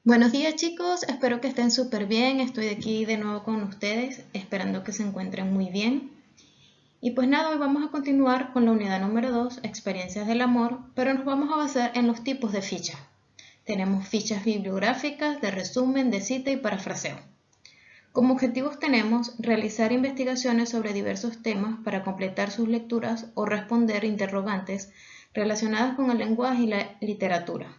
Buenos días chicos, espero que estén súper bien. Estoy aquí de nuevo con ustedes, esperando que se encuentren muy bien. Y pues nada, hoy vamos a continuar con la unidad número 2, experiencias del amor, pero nos vamos a basar en los tipos de fichas. Tenemos fichas bibliográficas, de resumen, de cita y parafraseo. Como objetivos tenemos realizar investigaciones sobre diversos temas para completar sus lecturas o responder interrogantes relacionadas con el lenguaje y la literatura.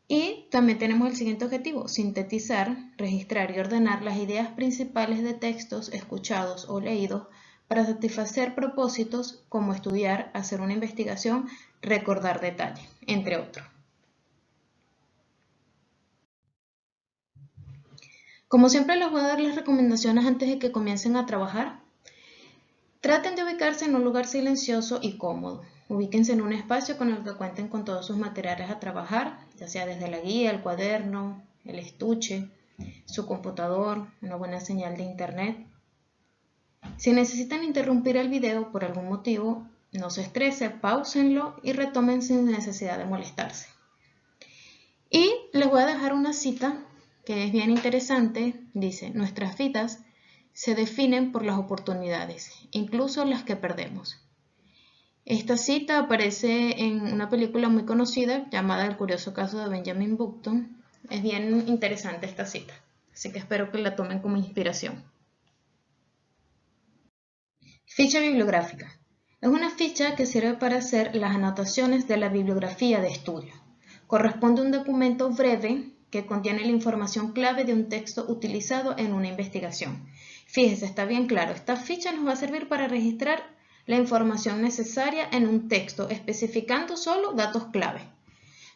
Y también tenemos el siguiente objetivo: sintetizar, registrar y ordenar las ideas principales de textos escuchados o leídos para satisfacer propósitos como estudiar, hacer una investigación, recordar detalles, entre otros. Como siempre les voy a dar las recomendaciones antes de que comiencen a trabajar. Traten de ubicarse en un lugar silencioso y cómodo. Ubíquense en un espacio con el que cuenten con todos sus materiales a trabajar, ya sea desde la guía, el cuaderno, el estuche, su computador, una buena señal de internet. Si necesitan interrumpir el video por algún motivo, no se estrese, páusenlo y retomen sin necesidad de molestarse. Y les voy a dejar una cita que es bien interesante. Dice: nuestras vidas se definen por las oportunidades, incluso las que perdemos. Esta cita aparece en una película muy conocida llamada El curioso caso de Benjamin Button. Es bien interesante esta cita, así que espero que la tomen como inspiración. Ficha bibliográfica. Es una ficha que sirve para hacer las anotaciones de la bibliografía de estudio. Corresponde a un documento breve que contiene la información clave de un texto utilizado en una investigación. Fíjese, está bien claro, esta ficha nos va a servir para registrar la información necesaria en un texto, especificando solo datos clave.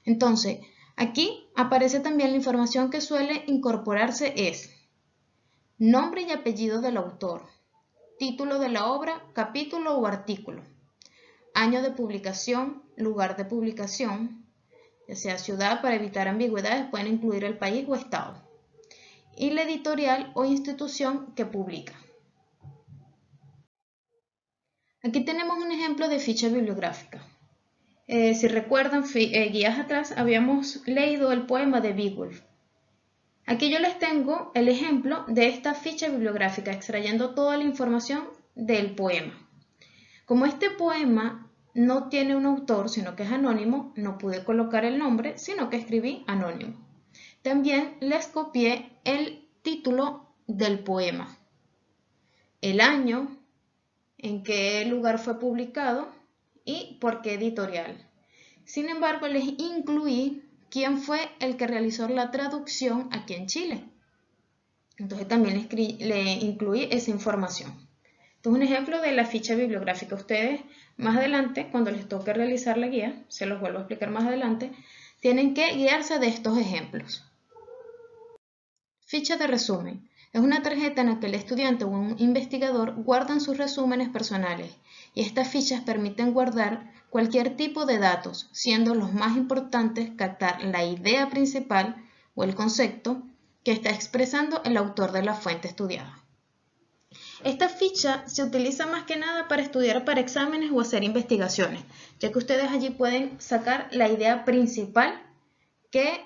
Entonces, aquí aparece también la información que suele incorporarse: es nombre y apellido del autor, título de la obra, capítulo o artículo, año de publicación, lugar de publicación, ya sea ciudad. Para evitar ambigüedades pueden incluir el país o estado, y la editorial o institución que publica. Aquí tenemos un ejemplo de ficha bibliográfica. Si recuerdan, guías atrás habíamos leído el poema de Beowulf. Aquí yo les tengo el ejemplo de esta ficha bibliográfica, extrayendo toda la información del poema. Como este poema no tiene un autor, sino que es anónimo, no pude colocar el nombre, sino que escribí anónimo. También les copié el título del poema, el año, en qué lugar fue publicado y por qué editorial. Sin embargo, les incluí quién fue el que realizó la traducción aquí en Chile. Entonces también le incluí esa información. Esto es un ejemplo de la ficha bibliográfica. Ustedes más adelante, cuando les toque realizar la guía, se los vuelvo a explicar más adelante, tienen que guiarse de estos ejemplos. Ficha de resumen. Es una tarjeta en la que el estudiante o un investigador guardan sus resúmenes personales, y estas fichas permiten guardar cualquier tipo de datos, siendo los más importantes captar la idea principal o el concepto que está expresando el autor de la fuente estudiada. Esta ficha se utiliza más que nada para estudiar para exámenes o hacer investigaciones, ya que ustedes allí pueden sacar la idea principal que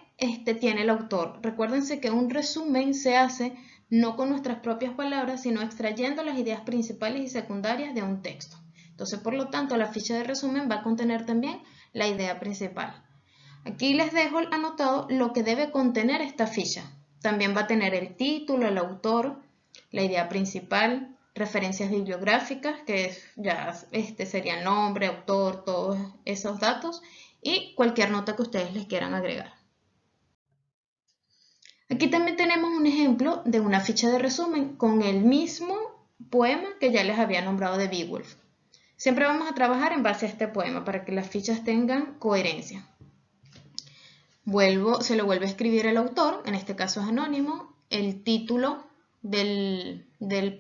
tiene el autor. Recuérdense que un resumen se hace no con nuestras propias palabras, sino extrayendo las ideas principales y secundarias de un texto. Entonces, por lo tanto, la ficha de resumen va a contener también la idea principal. Aquí les dejo anotado lo que debe contener esta ficha. También va a tener el título, el autor, la idea principal, referencias bibliográficas, que ya sería nombre, autor, todos esos datos, y cualquier nota que ustedes les quieran agregar. Aquí también tenemos un ejemplo de una ficha de resumen con el mismo poema que ya les había nombrado de Beowulf. Siempre vamos a trabajar en base a este poema para que las fichas tengan coherencia. Se lo vuelve a escribir el autor, en este caso es anónimo, el título del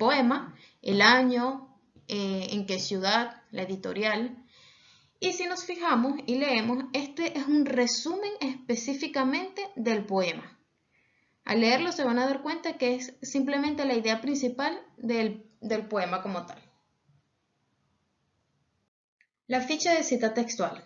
poema, el año, en qué ciudad, la editorial. Y si nos fijamos y leemos, este es un resumen específicamente del poema. Al leerlo se van a dar cuenta que es simplemente la idea principal del poema como tal. La ficha de cita textual.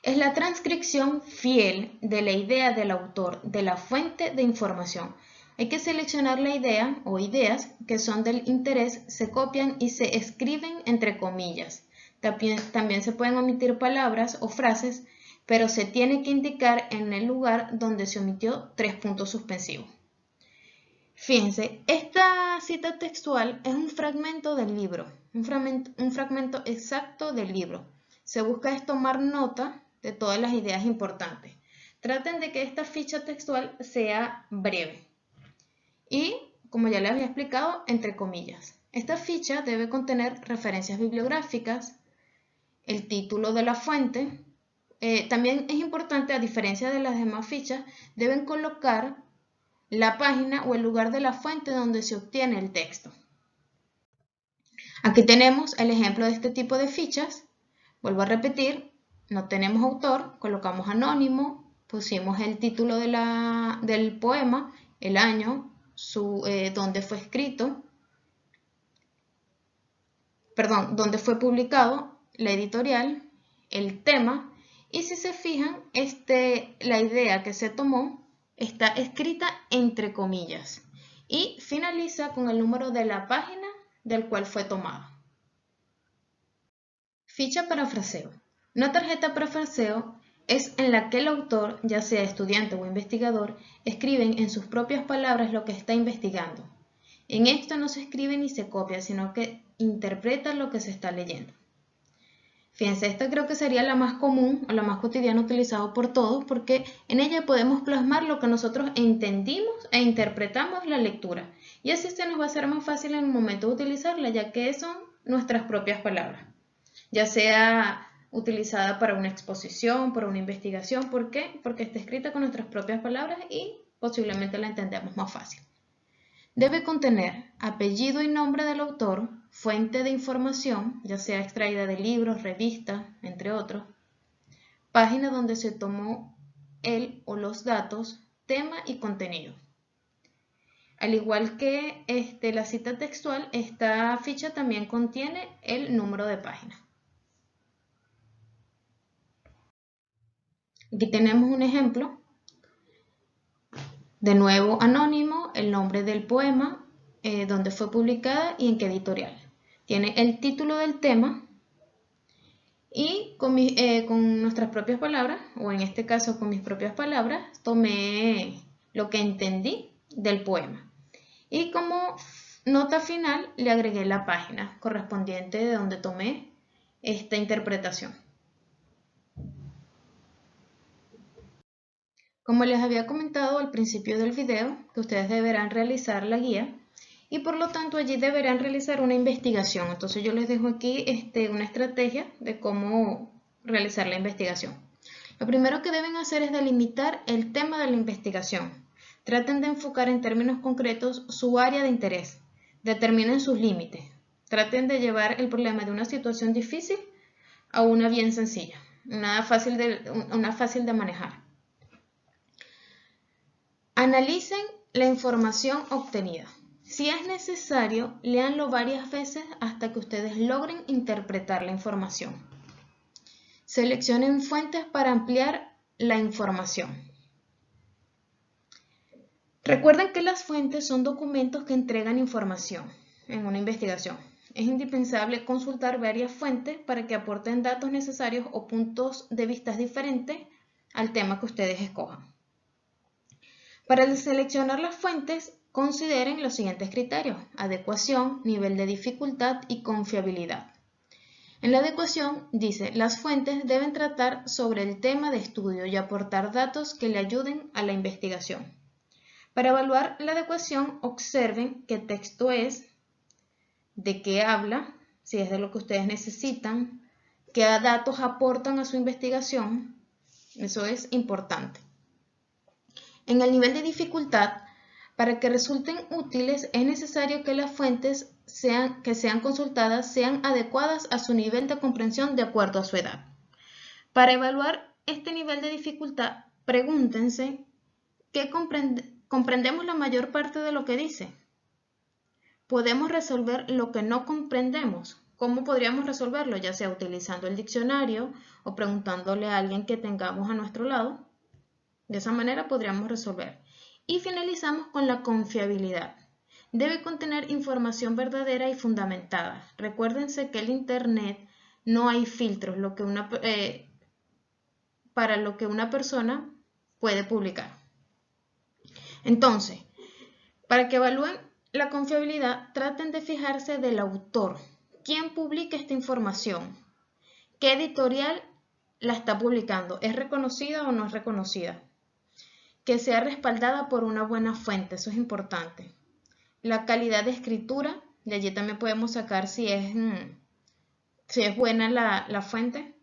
Es la transcripción fiel de la idea del autor de la fuente de información. Hay que seleccionar la idea o ideas que son del interés, se copian y se escriben entre comillas. También se pueden omitir palabras o frases, pero se tiene que indicar en el lugar donde se omitió 3 puntos suspensivos. Fíjense, esta cita textual es un fragmento del libro, un fragmento exacto del libro. Se busca es tomar nota de todas las ideas importantes. Traten de que esta ficha textual sea breve y, como ya les había explicado, entre comillas. Esta ficha debe contener referencias bibliográficas, el título de la fuente. También es importante, a diferencia de las demás fichas, deben colocar la página o el lugar de la fuente donde se obtiene el texto. Aquí tenemos el ejemplo de este tipo de fichas. Vuelvo a repetir, no tenemos autor, colocamos anónimo, pusimos el título del poema, el año, donde fue escrito, perdón, donde fue publicado, la editorial, el tema, y si se fijan, la idea que se tomó está escrita entre comillas y finaliza con el número de la página del cual fue tomada. Ficha parafraseo. Una tarjeta parafraseo es en la que el autor, ya sea estudiante o investigador, escriben en sus propias palabras lo que está investigando. En esto no se escribe ni se copia, sino que interpreta lo que se está leyendo. Fíjense, esta creo que sería la más común o la más cotidiana utilizada por todos, porque en ella podemos plasmar lo que nosotros entendimos e interpretamos la lectura. Y así se nos va a hacer más fácil en el momento de utilizarla, ya que son nuestras propias palabras. Ya sea utilizada para una exposición, para una investigación. ¿Por qué? Porque está escrita con nuestras propias palabras y posiblemente la entendemos más fácil. Debe contener apellido y nombre del autor, fuente de información, ya sea extraída de libros, revistas, entre otros, página donde se tomó el o los datos, tema y contenido. Al igual que la cita textual, esta ficha también contiene el número de página. Aquí tenemos un ejemplo. De nuevo anónimo, el nombre del poema, dónde fue publicada y en qué editorial. Tiene el título del tema y con nuestras propias palabras, o en este caso con mis propias palabras, tomé lo que entendí del poema. Y como nota final le agregué la página correspondiente de donde tomé esta interpretación. Como les había comentado al principio del video, que ustedes deberán realizar la guía y por lo tanto allí deberán realizar una investigación. Entonces yo les dejo aquí una estrategia de cómo realizar la investigación. Lo primero que deben hacer es delimitar el tema de la investigación. Traten de enfocar en términos concretos su área de interés. Determinen sus límites. Traten de llevar el problema de una situación difícil a una bien sencilla, una fácil de manejar. Analicen la información obtenida. Si es necesario, léanlo varias veces hasta que ustedes logren interpretar la información. Seleccionen fuentes para ampliar la información. Recuerden que las fuentes son documentos que entregan información en una investigación. Es indispensable consultar varias fuentes para que aporten datos necesarios o puntos de vista diferentes al tema que ustedes escojan. Para seleccionar las fuentes, consideren los siguientes criterios: adecuación, nivel de dificultad y confiabilidad. En la adecuación dice, las fuentes deben tratar sobre el tema de estudio y aportar datos que le ayuden a la investigación. Para evaluar la adecuación, observen qué texto es, de qué habla, si es de lo que ustedes necesitan, qué datos aportan a su investigación. Eso es importante. En el nivel de dificultad, para que resulten útiles es necesario que las fuentes que sean consultadas sean adecuadas a su nivel de comprensión de acuerdo a su edad. Para evaluar este nivel de dificultad, pregúntense ¿qué comprendemos la mayor parte de lo que dice? ¿Podemos resolver lo que no comprendemos? ¿Cómo podríamos resolverlo? Ya sea utilizando el diccionario o preguntándole a alguien que tengamos a nuestro lado. De esa manera podríamos resolver. Y finalizamos con la confiabilidad. Debe contener información verdadera y fundamentada. Recuérdense que el Internet no hay filtros para lo que una persona puede publicar. Entonces, para que evalúen la confiabilidad, traten de fijarse del autor. ¿Quién publica esta información? ¿Qué editorial la está publicando? ¿Es reconocida o no es reconocida? Que sea respaldada por una buena fuente, eso es importante. La calidad de escritura, de allí también podemos sacar si es buena la fuente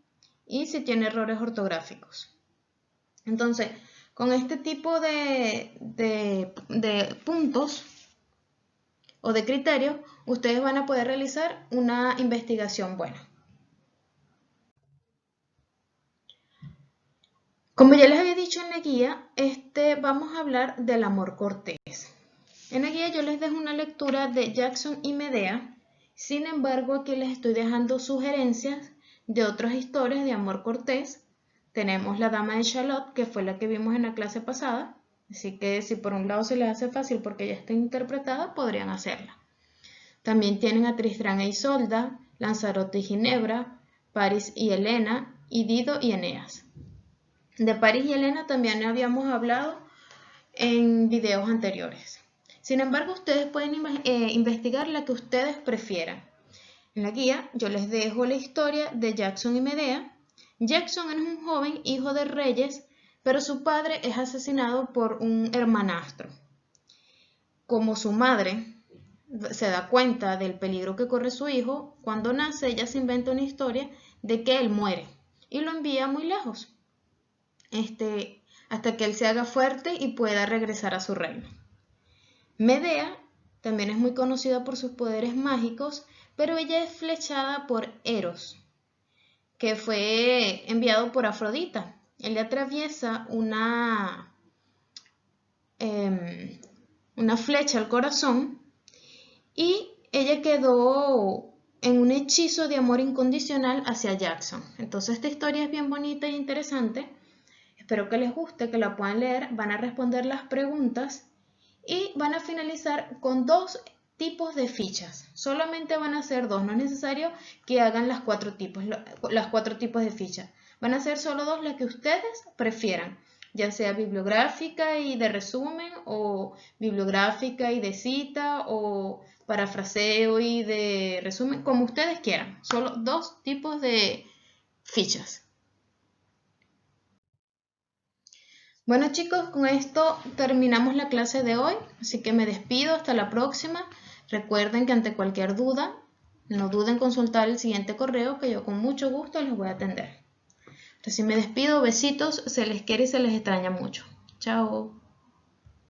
y si tiene errores ortográficos. Entonces, con este tipo de puntos o de criterios, ustedes van a poder realizar una investigación buena. Como ya les había dicho en la guía, vamos a hablar del amor cortés. En la guía yo les dejo una lectura de Jackson y Medea, sin embargo aquí les estoy dejando sugerencias de otras historias de amor cortés. Tenemos La Dama de Shalott, que fue la que vimos en la clase pasada, así que si por un lado se les hace fácil porque ya está interpretada, podrían hacerla. También tienen a Tristán e Isolda, Lanzarote y Ginebra, París y Helena, y Dido y Eneas. De París y Helena también habíamos hablado en videos anteriores. Sin embargo, ustedes pueden investigar la que ustedes prefieran. En la guía yo les dejo la historia de Jackson y Medea. Jackson es un joven hijo de reyes, pero su padre es asesinado por un hermanastro. Como su madre se da cuenta del peligro que corre su hijo, cuando nace ella se inventa una historia de que él muere y lo envía muy lejos, hasta que él se haga fuerte y pueda regresar a su reino. Medea también es muy conocida por sus poderes mágicos, pero ella es flechada por Eros, que fue enviado por Afrodita. Él le atraviesa una flecha al corazón y ella quedó en un hechizo de amor incondicional hacia Jackson. Entonces esta historia es bien bonita e interesante. Espero que les guste, que la puedan leer. Van a responder las preguntas y van a finalizar con 2 tipos de fichas. Solamente van a ser 2, no es necesario que hagan las 4 tipos de fichas. Van a ser solo 2 las que ustedes prefieran, ya sea bibliográfica y de resumen, o bibliográfica y de cita, o parafraseo y de resumen, como ustedes quieran. Solo 2 tipos de fichas. Bueno chicos, con esto terminamos la clase de hoy, así que me despido, hasta la próxima. Recuerden que ante cualquier duda, no duden en consultar el siguiente correo que yo con mucho gusto les voy a atender. Así me despido, besitos, se les quiere y se les extraña mucho. Chao.